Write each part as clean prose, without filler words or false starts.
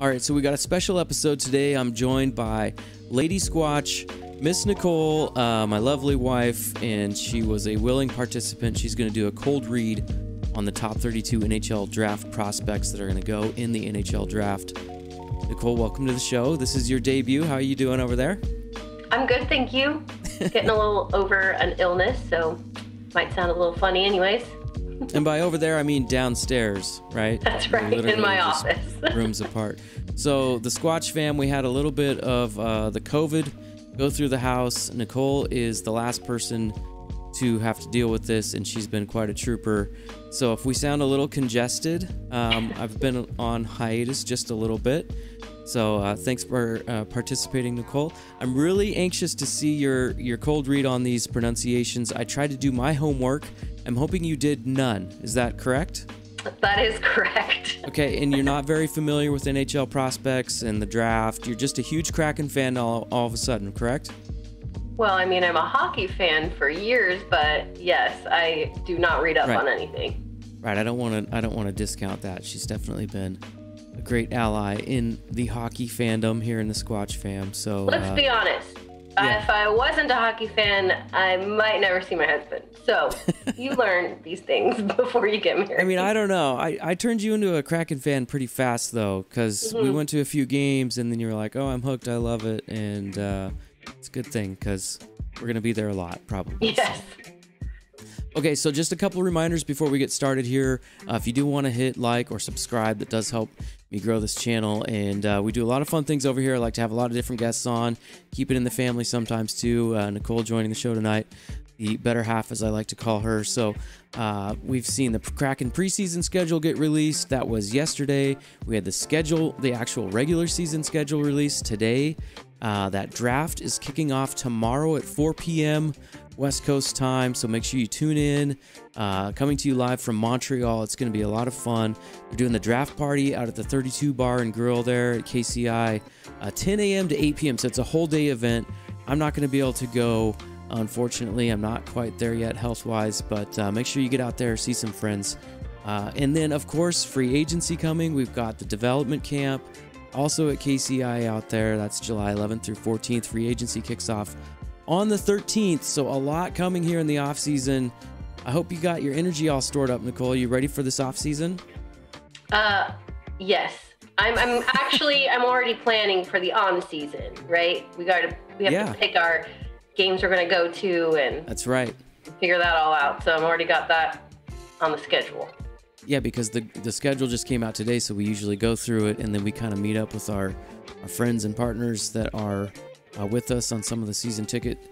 All right, so we got a special episode today. I'm joined by Lady Squatch, Miss Nicole, my lovely wife, and she was a willing participant. She's going to do a cold read on the top 32 NHL draft prospects that are going to go in the NHL draft. Nicole, welcome to the show. This is your debut. How are you doing over there? I'm good, thank you. Getting a little over an illness, so might sound a little funny anyways. And by over there, I mean downstairs, right? That's right, in my office. Rooms apart. So the Squatch fam, we had a little bit of the COVID go through the house. Nicole is the last person to have to deal with this, and she's been quite a trooper. So if we sound a little congested, I've been on hiatus just a little bit. So thanks for participating, Nicole. I'm really anxious to see your cold read on these pronunciations. I tried to do my homework. I'm hoping you did none. Is that correct? That is correct. Okay, and you're not very familiar with NHL prospects and the draft. You're just a huge Kraken fan all of a sudden, correct? Well, I mean, I'm a hockey fan for years, but yes, I do not read up on anything. Right, I don't want to discount that. She's definitely been a great ally in the hockey fandom here in the Squatch fam. So let's be honest. Yeah. If I wasn't a hockey fan, I might never see my husband. So you learn these things before you get married. I mean, I don't know. I turned you into a Kraken fan pretty fast, though, because we went to a few games, and then you were like, oh, I'm hooked. I love it. And it's a good thing, because we're going to be there a lot, probably. Yes. Okay, so just a couple reminders before we get started here. If you do want to hit like or subscribe, that does help me grow this channel. And we do a lot of fun things over here. I like to have a lot of different guests on, keep it in the family sometimes too. Nicole joining the show tonight, the better half as I like to call her. So we've seen the Kraken preseason schedule get released. That was yesterday. We had the actual regular season schedule released today. That draft is kicking off tomorrow at 4 p.m. West Coast time, so make sure you tune in. Coming to you live from Montreal. It's going to be a lot of fun. We're doing the draft party out at the 32 Bar and Grill there at KCI, 10 a.m. to 8 p.m., so it's a whole day event. I'm not going to be able to go, unfortunately. I'm not quite there yet health-wise, but make sure you get out there, see some friends. And then, of course, free agency coming. We've got the development camp also at KCI out there. That's July 11th through 14th. Free agency kicks off on the 13th, so a lot coming here in the off season. I hope you got your energy all stored up, Nicole. You ready for this off season? Yes. I'm already planning for the on season, right? We have to pick our games we're going to go to, and that's right. Figure that all out. So I've already got that on the schedule. Yeah, because the schedule just came out today, so we usually go through it, and then we kind of meet up with our friends and partners that are with us on some of the season tickets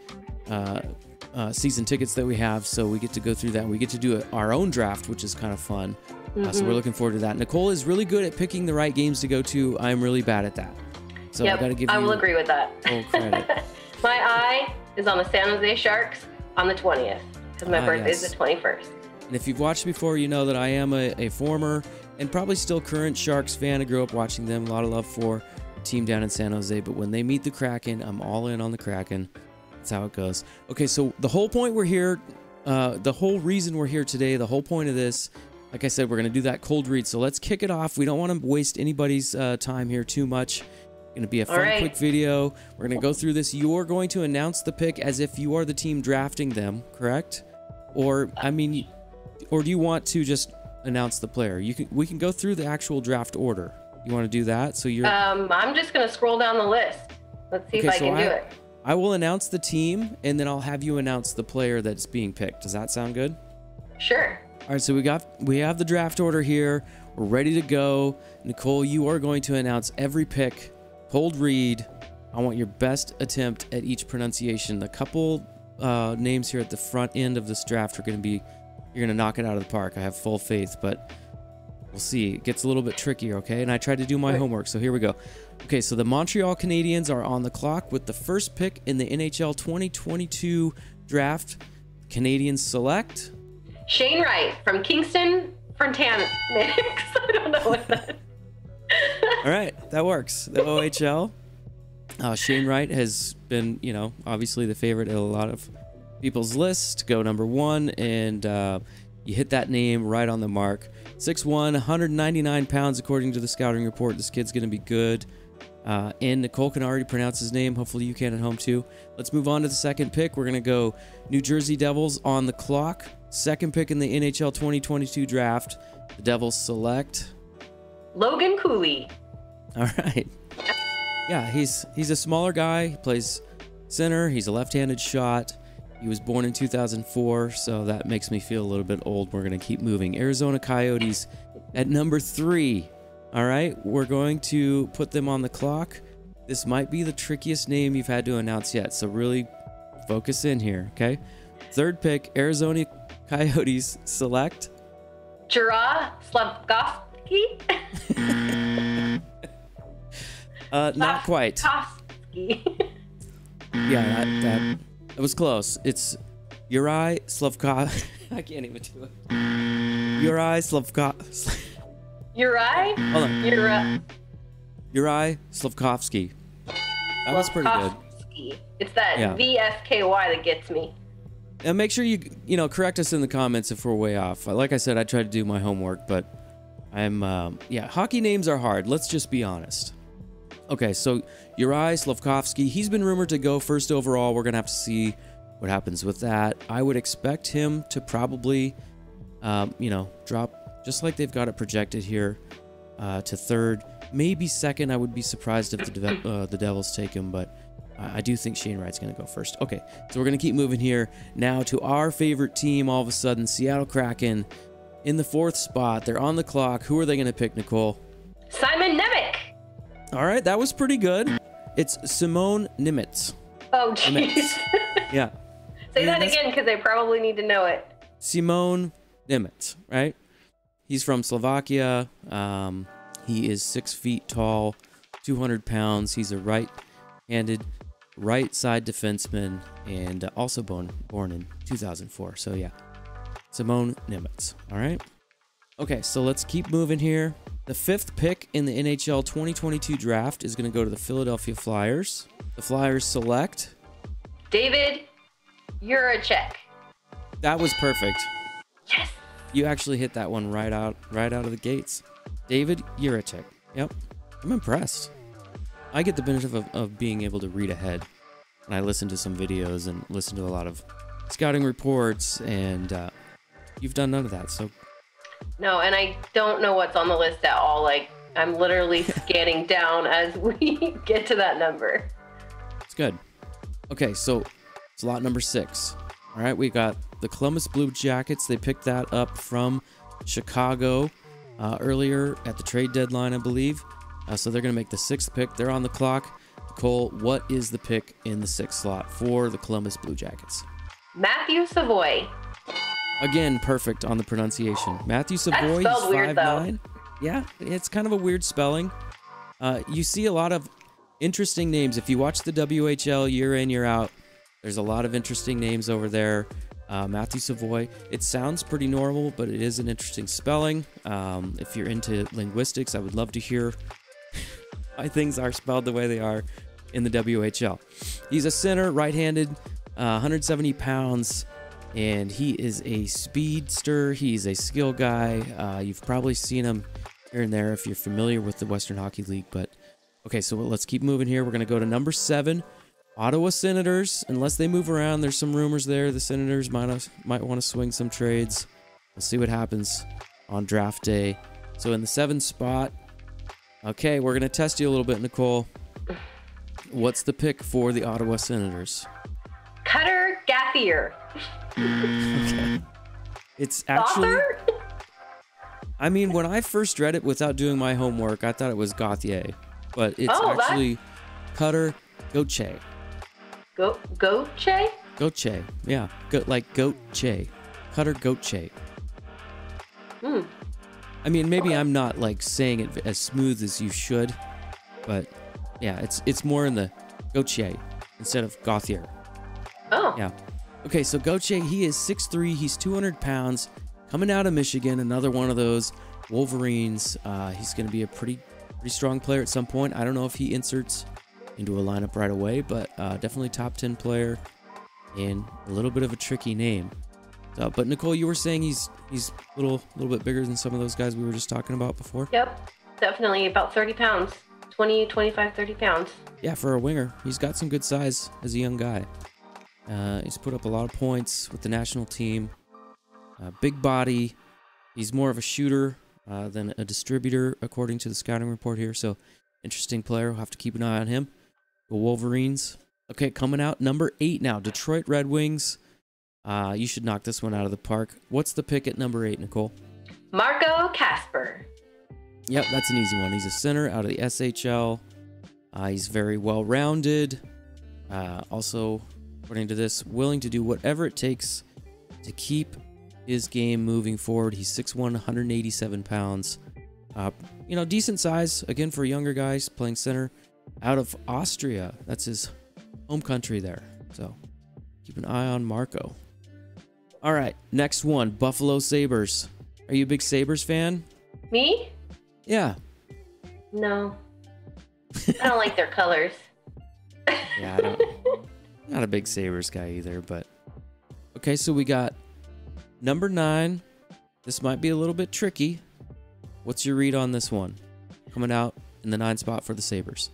that we have. So we get to go through that. We get to do our own draft, which is kind of fun. So we're looking forward to that. Nicole is really good at picking the right games to go to. I'm really bad at that. So yep, I will agree with that. Full credit. My eye is on the San Jose Sharks on the 20th because my birthday is the 21st. And if you've watched before, you know that I am a former and probably still current Sharks fan. I grew up watching them. A lot of love for the team down in San Jose. But when they meet the Kraken, I'm all in on the Kraken. That's how it goes. Okay, so the whole point we're here, the whole reason we're here today, the whole point of this, like I said, we're going to do that cold read. So let's kick it off. We don't want to waste anybody's time here too much. It's going to be a fun, quick video. We're going to go through this. You're going to announce the pick as if you are the team drafting them, correct? Or, I mean, or do you want to just announce the player? We can go through the actual draft order. You want to do that? So you're. I'm just going to scroll down the list. Let's see if I can do it. I will announce the team, and then I'll have you announce the player that's being picked. Does that sound good? Sure. All right, so we have the draft order here. We're ready to go. Nicole, you are going to announce every pick. Cold read. I want your best attempt at each pronunciation. The couple names here at the front end of this draft are going to be, you're going to knock it out of the park. I have full faith, but we'll see. It gets a little bit trickier, okay? And I tried to do my homework, so here we go. Okay, so the Montreal Canadiens are on the clock with the first pick in the NHL 2022 draft. Canadiens select Shane Wright from Kingston Frontenacs. I don't know what that is. All right, that works. The OHL. Shane Wright has been, obviously the favorite at a lot of people's lists to go number one, and you hit that name right on the mark. 6'1", 199 pounds according to the scouting report. This kid's going to be good. And Nicole can already pronounce his name. Hopefully you can at home too. Let's move on to the second pick. We're going to go New Jersey Devils on the clock. Second pick in the NHL 2022 draft. The Devils select Logan COOLEY. All right. Yeah, he's a smaller guy. He plays center. He's a left-handed shot. He was born in 2004, so that makes me feel a little bit old. We're going to keep moving. Arizona Coyotes at number 3. All right, we're going to put them on the clock. This might be the trickiest name you've had to announce yet, so really focus in here, okay? Third pick, Arizona Coyotes select JURAJ SLAFKOVSKY. Not quite. SLAFKOVSKY. Yeah, that was close. It's JURAJ SLAFKOVSKY. I can't even do it. JURAJ SLAFKOVSKY. JURAJ? Hold on. JURAJ SLAFKOVSKY. That was pretty good. It's that VSKY that gets me. And make sure you correct us in the comments if we're way off. Like I said, I try to do my homework, but I'm hockey names are hard. Let's just be honest. Okay, so JURAJ SLAFKOVSKY, he's been rumored to go first overall. We're gonna have to see what happens with that. I would expect him to probably, drop just like they've got it projected here to third, maybe second. I would be surprised if the Devils take him, but I do think Shane Wright's going to go first. Okay, so we're going to keep moving here now to our favorite team all of a sudden, Seattle Kraken in the 4th spot. They're on the clock. Who are they going to pick, Nicole? Simon NEMEC. All right, that was pretty good. It's Simone Nimitz. Oh, jeez. Yeah. Say that again because they probably need to know it. Simone Nimitz, right? He's from Slovakia. He is 6 feet tall, 200 pounds. He's a right-handed, right side defenseman, and also born in 2004. So yeah, Simone Nimitz. All right. Okay, so let's keep moving here. The 5th pick in the NHL 2022 draft is going to go to the Philadelphia Flyers. The Flyers select David JURAJ. That was perfect. Yes. You actually hit that one right out of the gates. David JURAJ. Yep. I'm impressed. I get the benefit of being able to read ahead. And I listen to some videos and listen to a lot of scouting reports, and you've done none of that, so. No, and I don't know what's on the list at all. Like, I'm literally scanning down as we get to that number. It's good. Okay, so it's lot number 6. All right, we got the Columbus Blue Jackets. They picked that up from Chicago earlier at the trade deadline, I believe. So they're going to make the 6th pick. They're on the clock. Cole, what is the pick in the 6th slot for the Columbus Blue Jackets? Matthew SAVOIE. Again, perfect on the pronunciation. Matthew SAVOIE, That's spelled weird, 5'9". Yeah, it's kind of a weird spelling. You see a lot of interesting names. If you watch the WHL year in, year out, there's a lot of interesting names over there. Matthew SAVOIE. It sounds pretty normal, but it is an interesting spelling. If you're into linguistics, I would love to hear why things are spelled the way they are in the WHL. He's a center, right-handed, 170 pounds, and he is a speedster. He's a skill guy. You've probably seen him here and there if you're familiar with the Western Hockey League. But okay, so let's keep moving here. We're going to go to number 7. Ottawa Senators, unless they move around, there's some rumors there. The Senators might want to swing some trades. We'll see what happens on draft day. So in the 7th spot, okay, we're going to test you a little bit, Nicole. What's the pick for the Ottawa Senators? GAUTHIER. Okay. It's actually... Author? I mean, when I first read it without doing my homework, I thought it was Gauthier. But it's actually Cutter Gauthier. Gauthier? Gauthier, yeah. Like Gauthier. Cutter Gauthier. I mean, maybe I'm not like saying it as smooth as you should, but yeah, it's more in the Gauthier instead of Gauthier. Oh. Yeah. Okay, so Gauthier, he is 6'3", he's 200 pounds, coming out of Michigan, another one of those Wolverines. He's going to be a pretty strong player at some point. I don't know if he inserts into a lineup right away, but definitely top 10 player and a little bit of a tricky name. But Nicole, you were saying he's a little bit bigger than some of those guys we were just talking about before? Yep, definitely about 30 pounds. 20, 25, 30 pounds. Yeah, for a winger. He's got some good size as a young guy. He's put up a lot of points with the national team. Big body. He's more of a shooter than a distributor, according to the scouting report here. So, interesting player. We'll have to keep an eye on him. The Wolverines. Okay, coming out number 8 now. Detroit Red Wings. You should knock this one out of the park. What's the pick at number 8, Nicole? Marco Kasper. Yep, that's an easy one. He's a center out of the SHL. He's very well-rounded. Also, according to this, willing to do whatever it takes to keep his game moving forward. He's 6'1", 187 pounds. You know, decent size, again, for younger guys playing center out of Austria. That's his home country there. So, keep an eye on Marco. All right, next one, Buffalo Sabres. Are you a big Sabres fan? Me? Yeah. No. I don't like their colors. Yeah, I don't. Not a big Sabres guy either, but... Okay, so we got number 9. This might be a little bit tricky. What's your read on this one? Coming out in the 9 spot for the Sabres.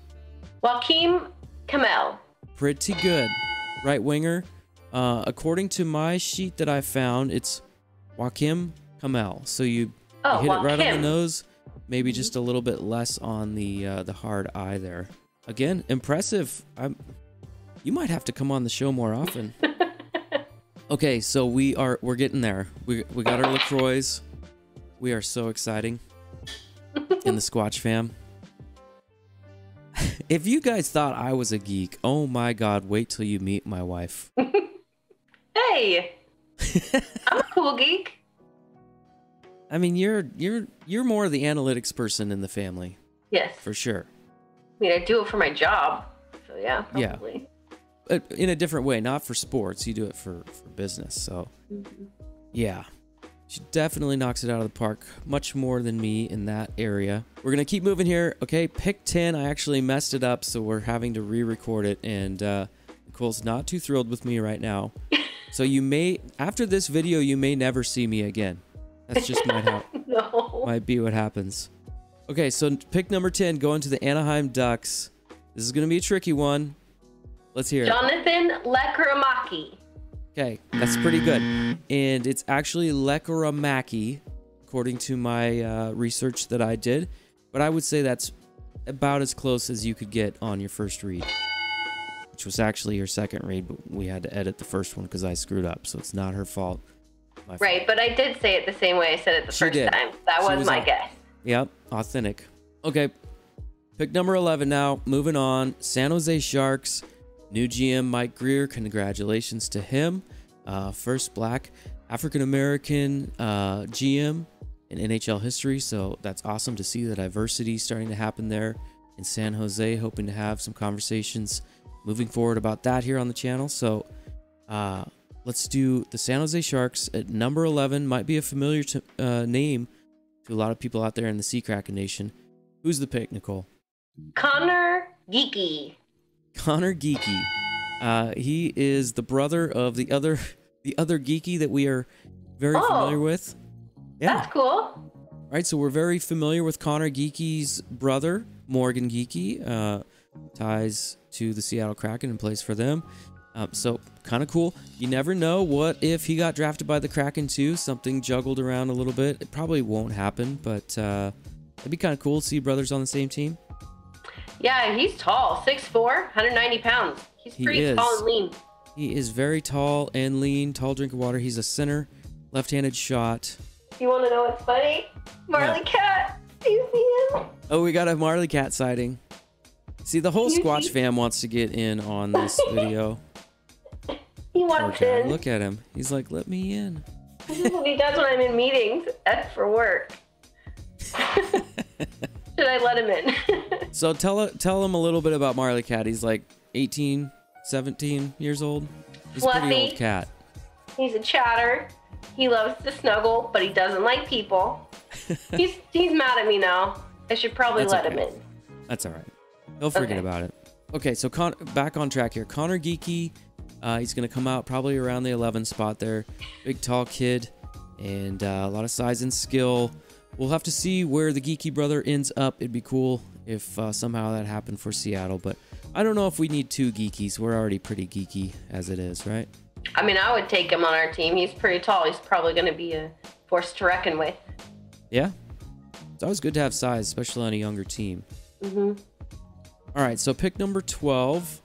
Joakim Kamel. Pretty good. Right winger. According to my sheet that I found, it's Joakim Kamel. So you hit it right on the nose. Maybe just a little bit less on the hard eye there. Again, impressive. You might have to come on the show more often. Okay, so we're getting there. We got our LaCroix. We are so exciting in the Squatch fam. If you guys thought I was a geek, oh my God, wait till you meet my wife. Hey, I'm a cool geek. I mean, you're more the analytics person in the family. Yes. For sure. I mean, I do it for my job. So yeah, probably. Yeah. In a different way, not for sports. You do it for business. So yeah. She definitely knocks it out of the park. Much more than me in that area. We're going to keep moving here. Okay, pick 10. I actually messed it up, so we're having to re-record it. And Nicole's not too thrilled with me right now. So you may, after this video, you may never see me again. That's just might be what happens. Okay, so pick number 10, going to the Anaheim Ducks. This is going to be a tricky one. Let's hear it. Jonathan Lekkerimäki. Okay, that's pretty good. And it's actually Lekkerimäki, according to my research that I did. But I would say that's about as close as you could get on your first read, which was actually your second read, but we had to edit the first one because I screwed up, so it's not her fault. Right, but I did say it the same way I said it the first time. That was my guess. Yep, authentic. Okay, pick number 11 now. Moving on, San Jose Sharks. New GM Mike Greer, congratulations to him. First black African-American GM in NHL history, so that's awesome to see the diversity starting to happen there in San Jose. Hoping to have some conversations moving forward about that here on the channel. So let's do the San Jose Sharks at number 11. Might be a familiar name to a lot of people out there in the Sea Kraken Nation. Who's the pick, Nicole? Connor Geeky. Connor Geeky. He is the brother of the other Geeky that we are very familiar with. Yeah. That's cool. All right, so we're very familiar with Connor Geeky's brother, Morgan Geeky. Ties to the Seattle Kraken and plays for them. So kind of cool. You never know. What if he got drafted by the Kraken too? Something juggled around a little bit. It probably won't happen, but it'd be kind of cool to see brothers on the same team. Yeah, he's tall, 6'4", 190 pounds. He's pretty tall and lean. He is very tall and lean, tall drink of water. He's a center, left-handed shot. You want to know what's funny? Marley Cat. Do you see him? Oh, we got a Marley Cat sighting. See, the whole Squatch fam wants to get in on this video. He wants in. Look at him. He's like, let me in. This is what he does when I'm in meetings. F for work. Should I let him in? So tell him a little bit about Marley Cat. He's like 18, 17 years old. He's a pretty old cat. He's a chatter. He loves to snuggle, but he doesn't like people. He's mad at me now. I should probably let him in. That's all right. He'll forget about it. Okay, so back on track here. Connor Geeky, He's going to come out probably around the 11 spot there. Big, tall kid, and a lot of size and skill. We'll have to see where the Geeky brother ends up. It'd be cool if somehow that happened for Seattle, but I don't know if we need 2 Geekies. We're already pretty geeky as it is, right? I mean, I would take him on our team. He's pretty tall. He's probably going to be a force to reckon with. Yeah. It's always good to have size, especially on a younger team. All right, so pick number 12.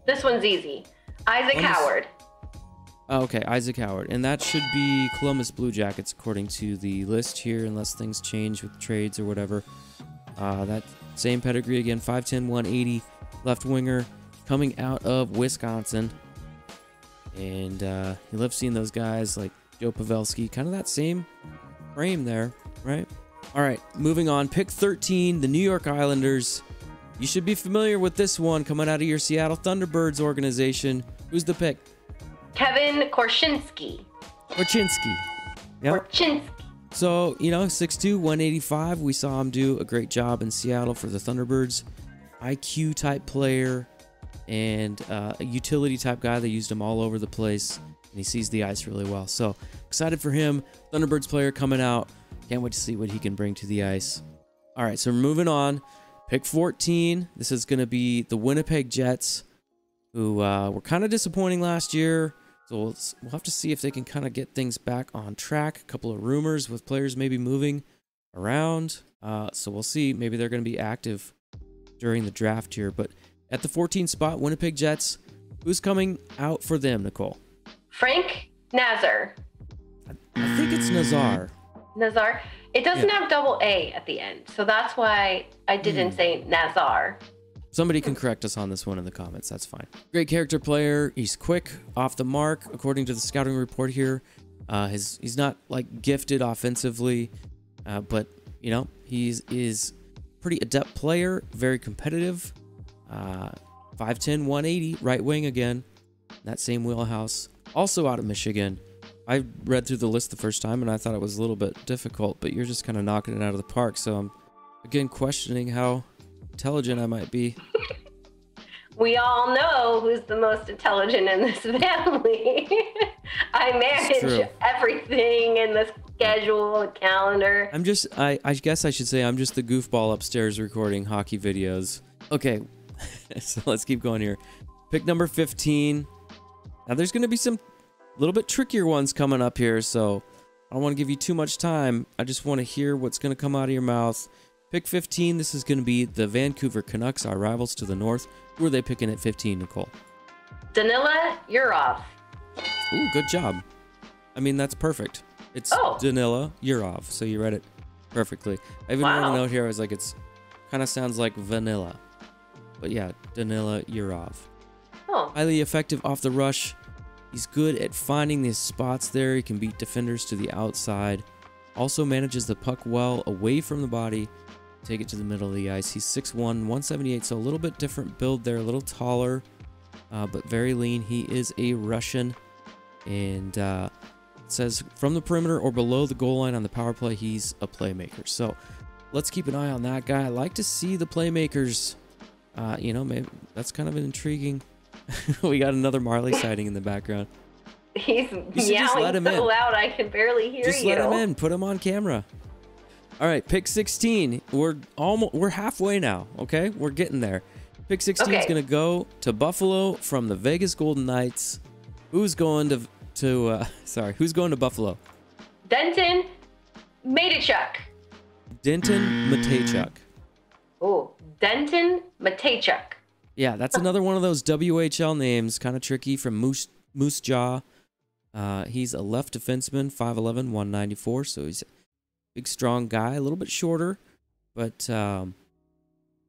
This one's easy. Isaac Howard. Oh, okay, Isaac Howard. And that should be Columbus Blue Jackets according to the list here, unless things change with trades or whatever. That same pedigree again, 5'10", 180, left winger, coming out of Wisconsin. And you love seeing those guys like Joe Pavelski, kind of that same frame there, right? All right, moving on. Pick 13, the New York Islanders. You should be familiar with this one coming out of your Seattle Thunderbirds organization. Who's the pick? Kevin Korchinski. Korchinski. Yep. Korchinski. So, you know, 6'2", 185. We saw him do a great job in Seattle for the Thunderbirds. IQ type player and a utility type guy. They used him all over the place, and he sees the ice really well. So excited for him. Thunderbirds player coming out. Can't wait to see what he can bring to the ice. All right, so we're moving on. Pick 14. This is going to be the Winnipeg Jets, who were kind of disappointing last year. So we'll have to see if they can kind of get things back on track. A couple of rumors with players maybe moving around. So we'll see. Maybe they're going to be active during the draft here. But at the 14th spot, Winnipeg Jets. Who's coming out for them, Nicole? Frank Nazar. I think it's Nazar. Nazar. It doesn't have double A at the end, so that's why I didn't say Nazar. Somebody can correct us on this one in the comments. That's fine. Great character player. He's quick, off the mark, according to the scouting report here. He's not like gifted offensively, but you know is pretty adept player. Very competitive. 5'10", 180, right wing again. That same wheelhouse. Also out of Michigan. I read through the list the first time and I thought it was a little bit difficult, but you're just kind of knocking it out of the park. So I'm again questioning how intelligent I might be. We all know who's the most intelligent in this family. I manage everything in the schedule, the calendar. I guess I should say I'm just the goofball upstairs recording hockey videos. Okay, so let's keep going here. Pick number 15. Now there's going to be some little bit trickier ones coming up here, so I don't want to give you too much time. I just want to hear what's going to come out of your mouth. Pick 15. This is going to be the Vancouver Canucks, our rivals to the north. Who are they picking at 15, Nicole? Danila Yurov. Ooh, good job. I mean, that's perfect. It's Danila Yurov, so you read it perfectly. I even wrote a note here. I was like, it's kind of sounds like vanilla. But yeah, Danila Yurov. Oh. Highly effective off the rush. He's good at finding these spots there. He can beat defenders to the outside. Also manages the puck well away from the body. Take it to the middle of the ice. He's 6'1", 178, so a little bit different build there. A little taller, but very lean. He is a Russian. And it says from the perimeter or below the goal line on the power play, he's a playmaker. So let's keep an eye on that guy. I like to see the playmakers. You know, maybe that's kind of an intriguing. We got another Marley sighting in the background. He's yelling so loud I can barely hear you. Just let him in. Put him on camera. All right, pick 16. We're halfway now. Okay, we're getting there. Pick 16 is going to go to Buffalo from the Vegas Golden Knights. Who's going Who's going to Buffalo? Denton Mateychuk. Denton Mateychuk. Oh, Denton Mateychuk. Yeah, that's another one of those WHL names, kind of tricky, from Moose Jaw. He's a left defenseman, 5'11", 194, so he's a big, strong guy, a little bit shorter, but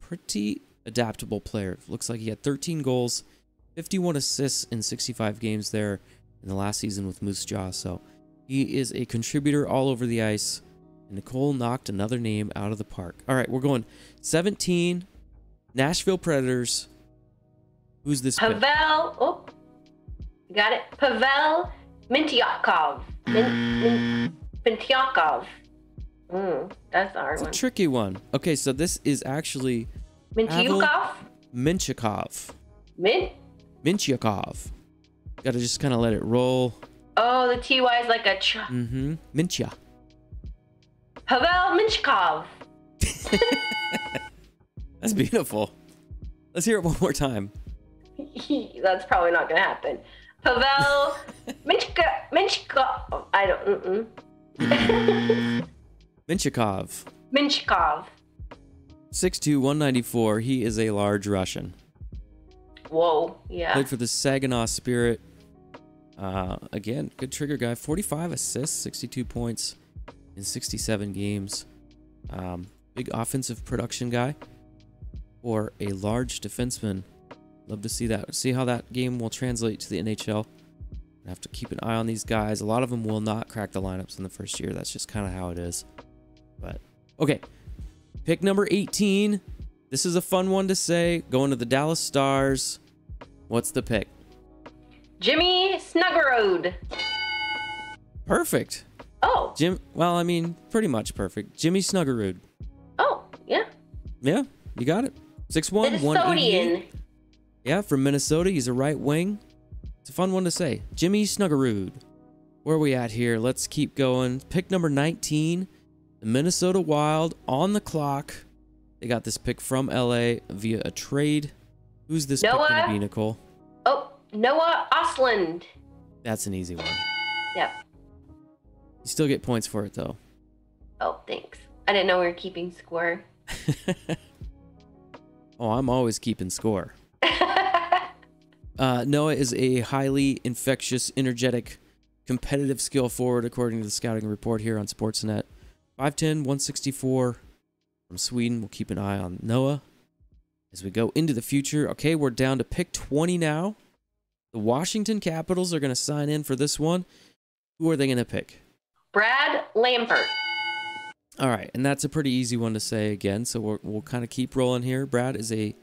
pretty adaptable player. Looks like he had 13 goals, 51 assists in 65 games there in the last season with Moose Jaw, so he is a contributor all over the ice. And Nicole knocked another name out of the park. All right, we're going 17, Nashville Predators. Who's this? Pavel. Oh, you got it. Pavel Mintyukov. Mintyukov. That's the hard one. It's a tricky one. Okay, so this is actually Mintyukov. Mintyukov. Mintyukov. Got to just kind of let it roll. Oh, the TY is like a ch. Mm-hmm. Mincha. Pavel Minchkov. That's beautiful. Let's hear it one more time. That's probably not going to happen. Pavel Minchkov. I don't. Minchikov. Minchkov. 6'2", 194. He is a large Russian. Whoa, yeah. Played for the Saginaw Spirit. Again, good trigger guy. 45 assists, 62 points in 67 games. Big offensive production guy or a large defenseman. Love to see that. See how that game will translate to the NHL. I have to keep an eye on these guys. A lot of them will not crack the lineups in the first year. That's just kind of how it is. But okay, pick number 18. This is a fun one to say. Going to the Dallas Stars. What's the pick? Jimmy Snuggerud. Perfect. Oh. Well, I mean, pretty much perfect. Jimmy Snuggerud. Oh, yeah. Yeah, you got it. 6'1", 188. Yeah, from Minnesota. He's a right wing. It's a fun one to say. Jimmy Snuggerud. Where are we at here? Let's keep going. Pick number 19. The Minnesota Wild on the clock. They got this pick from LA via a trade. Who's this pick going to be, Nicole? Oh, Noah Ostlund. That's an easy one. Yep. You still get points for it, though. Oh, thanks. I didn't know we were keeping score. Oh, I'm always keeping score. Noah is a highly infectious, energetic, competitive skill forward, according to the scouting report here on Sportsnet. 5'10", 164 from Sweden. We'll keep an eye on Noah as we go into the future. Okay, we're down to pick 20 now. The Washington Capitals are going to sign in for this one. Who are they going to pick? Brad Lampert. All right, and that's a pretty easy one to say again, so we'll kind of keep rolling here. Brad is a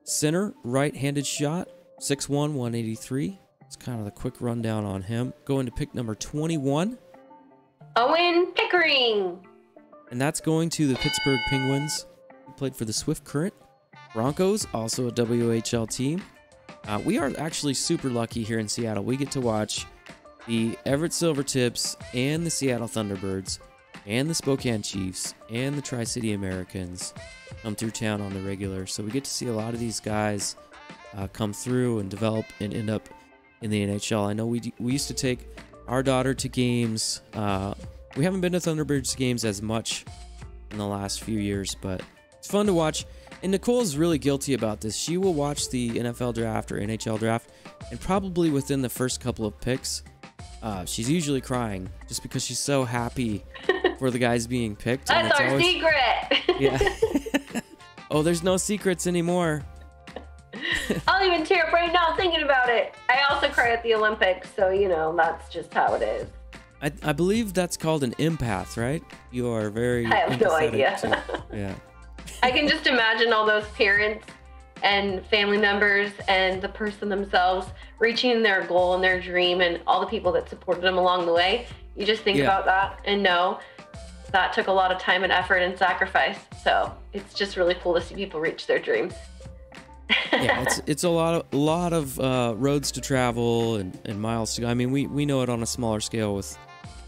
center, right-handed shot, 6'1", 183. It's kind of the quick rundown on him. Going to pick number 21. Owen Pickering. And that's going to the Pittsburgh Penguins. He played for the Swift Current Broncos, also a WHL team. We are actually super lucky here in Seattle. We get to watch the Everett Silvertips and the Seattle Thunderbirds and the Spokane Chiefs and the Tri-City Americans come through town on the regular. So we get to see a lot of these guys come through and develop and end up in the NHL. I know we used to take our daughter to games. We haven't been to Thunderbirds games as much in the last few years, but it's fun to watch. And Nicole's really guilty about this. She will watch the NFL draft or NHL draft, and probably within the first couple of picks, she's usually crying just because she's so happy for the guys being picked. That's our secret. Yeah. Oh, there's no secrets anymore. I'll even tear up right now thinking about it. I also cry at the Olympics, so you know that's just how it is. I believe that's called an empath, right? You are very. I have no idea. Yeah. I can just imagine all those parents and family members and the person themselves reaching their goal and their dream and all the people that supported them along the way. You just think about that and know that took a lot of time and effort and sacrifice. So it's just really cool to see people reach their dreams. Yeah, it's a lot of roads to travel and miles to go. I mean, we know it on a smaller scale with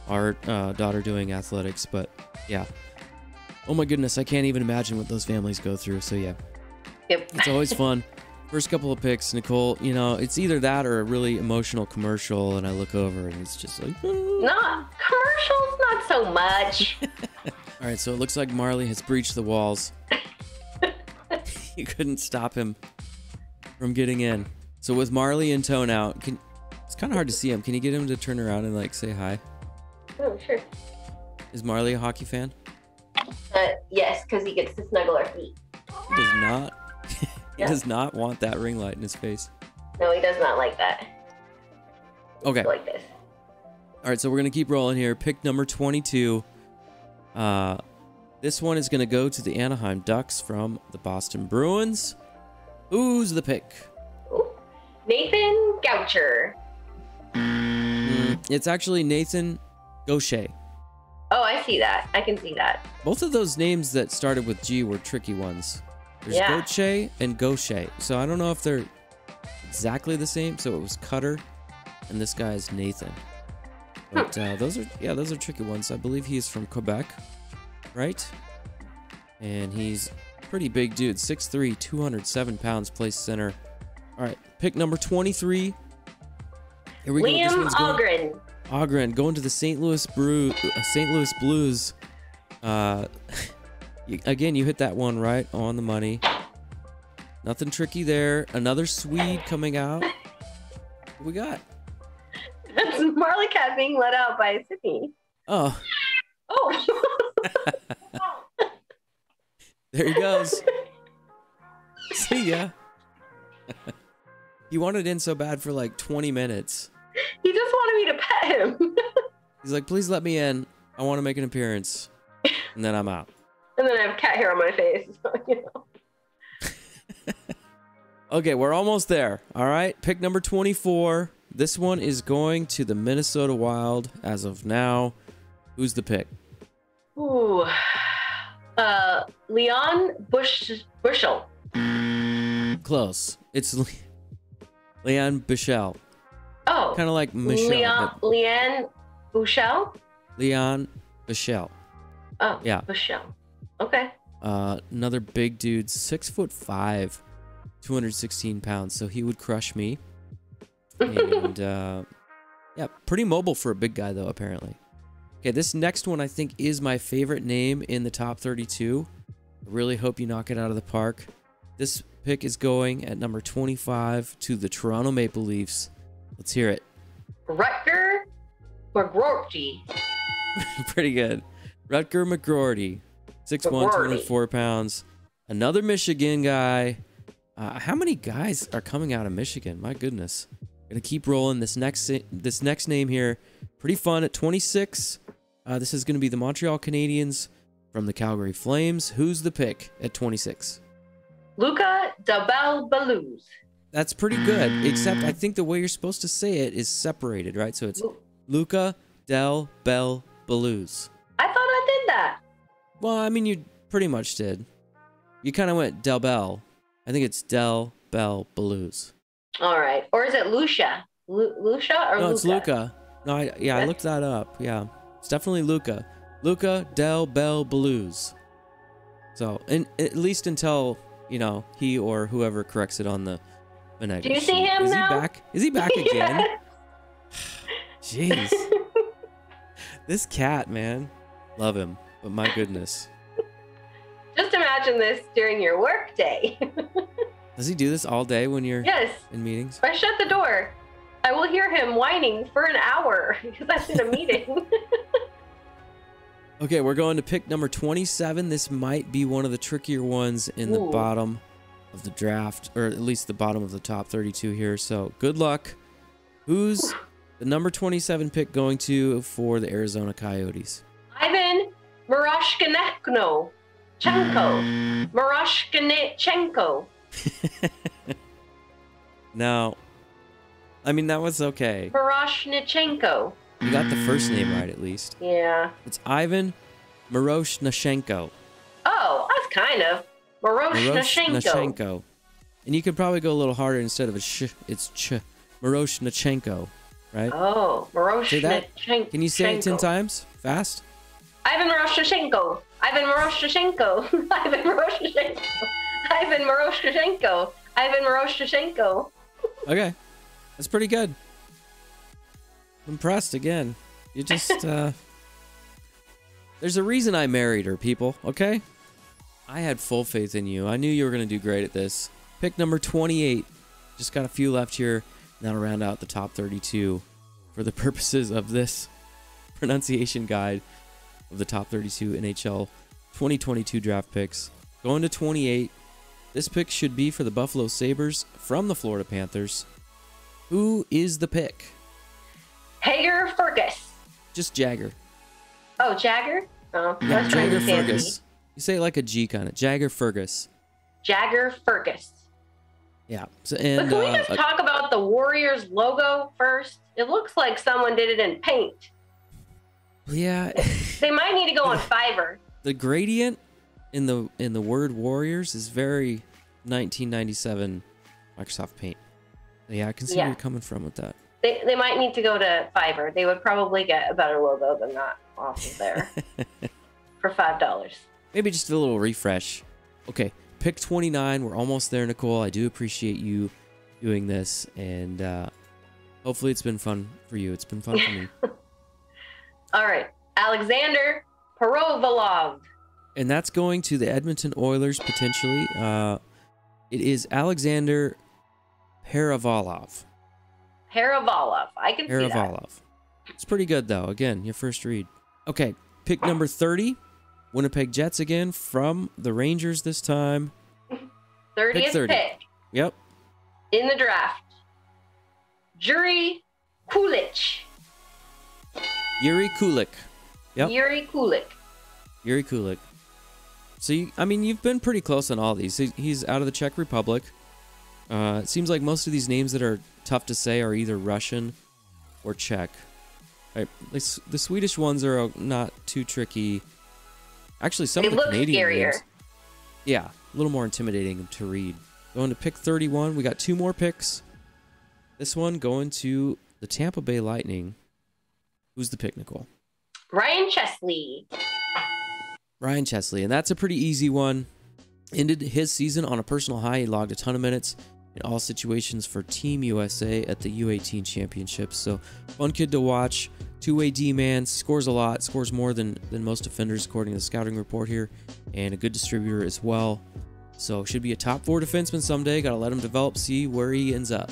our daughter doing athletics, but yeah. Oh my goodness, I can't even imagine what those families go through. So yeah, yep. It's always fun. First couple of picks, Nicole, you know, it's either that or a really emotional commercial, and I look over and it's just like... Not commercials, not so much. All right, so it looks like Marley has breached the walls. You couldn't stop him from getting in. So with Marley in tow now, it's kind of hard to see him. Can you get him to turn around and like say hi? Oh, sure. Is Marley a hockey fan? Yes, because he gets to snuggle our feet. Does not. He does not want that ring light in his face. No, he does not like that. Okay. Like this. All right, so we're gonna keep rolling here. Pick number 22. This one is gonna go to the Anaheim Ducks from the Boston Bruins. Who's the pick? Ooh. Nathan Goucher. It's actually Nathan GAUTHIER. Oh, I see that. I can see that. Both of those names that started with G were tricky ones. There's GAUTHIER and GAUTHIER. So I don't know if they're exactly the same. So it was Cutter and this guy is Nathan. But those are tricky ones. I believe he is from Quebec, right? And he's a pretty big dude, 6'3", 207 pounds, plays center. All right, pick number 23. Here we Liam go. Ogren. Ogren going to the St. Louis Blues. Again, you hit that one right on the money. Nothing tricky there. Another Swede coming out. What we got? That's Marley Cat being let out by Sydney. Oh. Oh. There he goes. See ya. He wanted in so bad for like 20 minutes. He just wanted me to pet him. He's like, please let me in. I want to make an appearance. And then I'm out. And then I have cat hair on my face. So, you know. Okay, we're almost there. All right, pick number 24. This one is going to the Minnesota Wild as of now. Who's the pick? Ooh. Leon Bushel. Close. It's Leon Bushel. Oh. Kind of like Michelle. Leon Bushel? Leon Bushel. Oh, yeah. Bushel. Okay. Another big dude, 6'5", 216 pounds. So he would crush me. And yeah, pretty mobile for a big guy though, apparently. Okay, this next one I think is my favorite name in the top 32. I really hope you knock it out of the park. This pick is going at number 25 to the Toronto Maple Leafs. Let's hear it. Rutger McGroarty. Pretty good. Rutger McGroarty. 6'1", 204 pounds. Another Michigan guy. How many guys are coming out of Michigan? My goodness. Gonna keep rolling. This next name here, pretty fun at 26. This is gonna be the Montreal Canadiens from the Calgary Flames. Who's the pick at 26? Luca DEL-BEL-BELLUZ. That's pretty good, except I think the way you're supposed to say it is separated, right? So it's Luca DEL-BEL-BELLUZ. I thought I did that. Well, I mean, you pretty much did. You kind of went Del-Bel. I think it's DEL-BEL-BELLUZ. All right. Or is it Lucia? Lucia or Luca? No, it's Luca. No, I looked that up. Yeah, it's definitely Luca. Luca DEL-BEL-BELLUZ. So, and at least until, you know, he or whoever corrects it on the Menega. Do you see him now? Is he back? Is he back again? Jeez. This cat, man. Love him, but my goodness. Just imagine this during your work day. Does he do this all day when you're in meetings? If I shut the door, I will hear him whining for an hour because I'm in a meeting. Okay, we're going to pick number 27. This might be one of the trickier ones in the bottom of the draft, or at least the bottom of the top 32 here. So good luck. Who's the number 27 pick going to for the Arizona Coyotes? Ivan Miroshnichenko. Miroshnichenko. No. I mean, that was okay. Miroshnichenko. You got the first name right, at least. Yeah. It's Ivan Miroshnichenko. Oh, that's kind of. Miroshnichenko. And you could probably go a little harder instead of a sh. It's ch. Miroshnichenko, right? Oh, Miroshnichenko. Can you say it 10 times? Fast? Ivan Miroshnichenko. Ivan Miroshnichenko. Ivan Miroshnichenko. Ivan Miroshnichenko. Ivan Miroshnichenko. Okay. That's pretty good. Impressed again. You just, there's a reason I married her, people, okay? I had full faith in you. I knew you were going to do great at this. Pick number 28. Just got a few left here. That'll round out the top 32 for the purposes of this pronunciation guide of the top 32 NHL 2022 draft picks. Going to 28. This pick should be for the Buffalo Sabres from the Florida Panthers. Who is the pick? Hager Fergus. Just Jagger. Oh, Jagger? Oh, yeah, Jagger Fergus. You say it like a G kind of. Jagger Fergus. Jagger Fergus. Yeah. So, and, but can we just talk about the Warriors logo first? It looks like someone did it in paint. Yeah. They might need to go on Fiverr. The gradient in the word Warriors is very 1997 Microsoft Paint. Yeah, I can see where you're coming from with that. They might need to go to Fiverr. They would probably get a better logo than that off of there for $5. Maybe just a little refresh. Okay, pick 29. We're almost there, Nicole. I do appreciate you doing this, and hopefully it's been fun for you. It's been fun for me. All right, Alexander Perovalov. And that's going to the Edmonton Oilers, potentially. It is Alexander Perovalov. Perovalov. I can see that. It's pretty good, though. Again, your first read. Okay, pick number 30. Winnipeg Jets again from the Rangers this time. 30th pick. Yep. In the draft. Juraj Kulich. Juraj Kulich. Yep. Juraj Kulich. Juraj Kulich. So, you've been pretty close on all these. He's out of the Czech Republic. It seems like most of these names that are tough to say are either Russian or Czech. Right. The Swedish ones are not too tricky. Actually, some of the Canadian names, yeah, a little more intimidating to read. Going to pick 31. We got 2 more picks. This one going to the Tampa Bay Lightning. Who's the pick, Nicole? Ryan Chesley. Ryan Chesley, and that's a pretty easy one. Ended his season on a personal high. He logged a ton of minutes in all situations for Team USA at the U18 Championships. So, fun kid to watch. Two-way D-man, scores a lot, scores more than most defenders according to the scouting report here, and a good distributor as well. So, should be a top 4 defenseman someday. Got to let him develop, see where he ends up.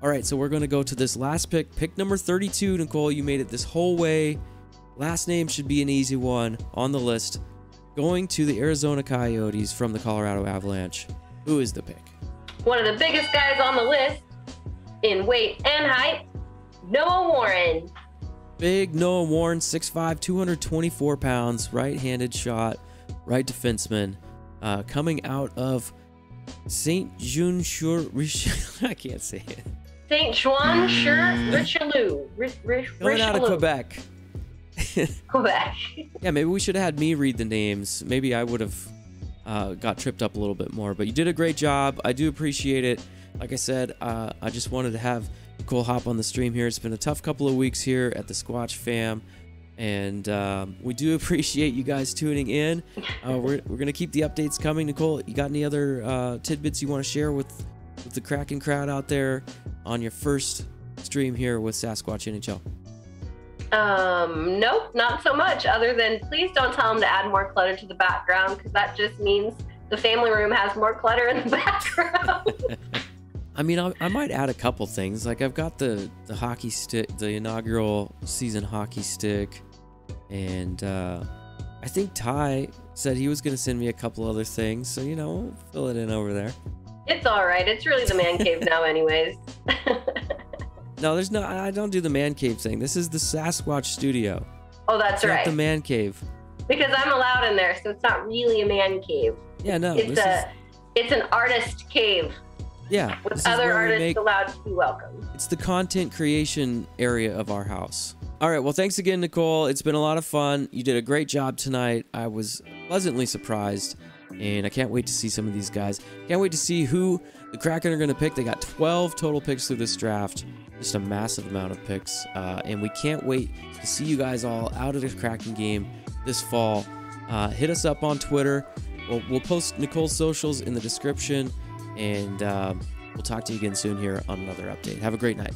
All right, so we're going to go to this last pick. Pick number 32, Nicole. You made it this whole way. Last name should be an easy one on the list. Going to the Arizona Coyotes from the Colorado Avalanche. Who is the pick? One of the biggest guys on the list in weight and height, Noah Warren. Big Noah Warren, 6'5", 224 pounds, right-handed shot, right defenseman, coming out of Saint Jean sur I can't say it. Saint Jean sur Richelieu. Coming out of Quebec. Quebec. Yeah, maybe we should have had me read the names. Maybe I would have got tripped up a little bit more. But you did a great job. I do appreciate it. Like I said, I just wanted to have Nicole hop on the stream here. It's been a tough couple of weeks here at the Squatch fam. And we do appreciate you guys tuning in. We're going to keep the updates coming. Nicole, you got any other tidbits you want to share with the Kraken crowd out there on your first stream here with Sasquatch NHL? Nope, not so much, other than please don't tell them to add more clutter to the background, because that just means the family room has more clutter in the background. I mean, I might add a couple things. Like, I've got the hockey stick, the inaugural season hockey stick, and I think Ty said he was going to send me a couple other things, so, we'll fill it in over there. It's all right. It's really the man cave now anyways. No, there's no. I don't do the man cave thing. This is the Sasquatch studio. Oh, that's right. Not the man cave. Because I'm allowed in there, so it's not really a man cave. Yeah, no. It's an artist cave. Yeah. With other artists allowed to be welcome. It's the content creation area of our house. All right. Well, thanks again, Nicole. It's been a lot of fun. You did a great job tonight. I was pleasantly surprised, and I can't wait to see some of these guys. Can't wait to see who the Kraken are going to pick. They got 12 total picks through this draft. Just a massive amount of picks. And we can't wait to see you guys all out at the Kraken game this fall. Hit us up on Twitter. We'll post Nicole's socials in the description. And we'll talk to you again soon here on another update. Have a great night.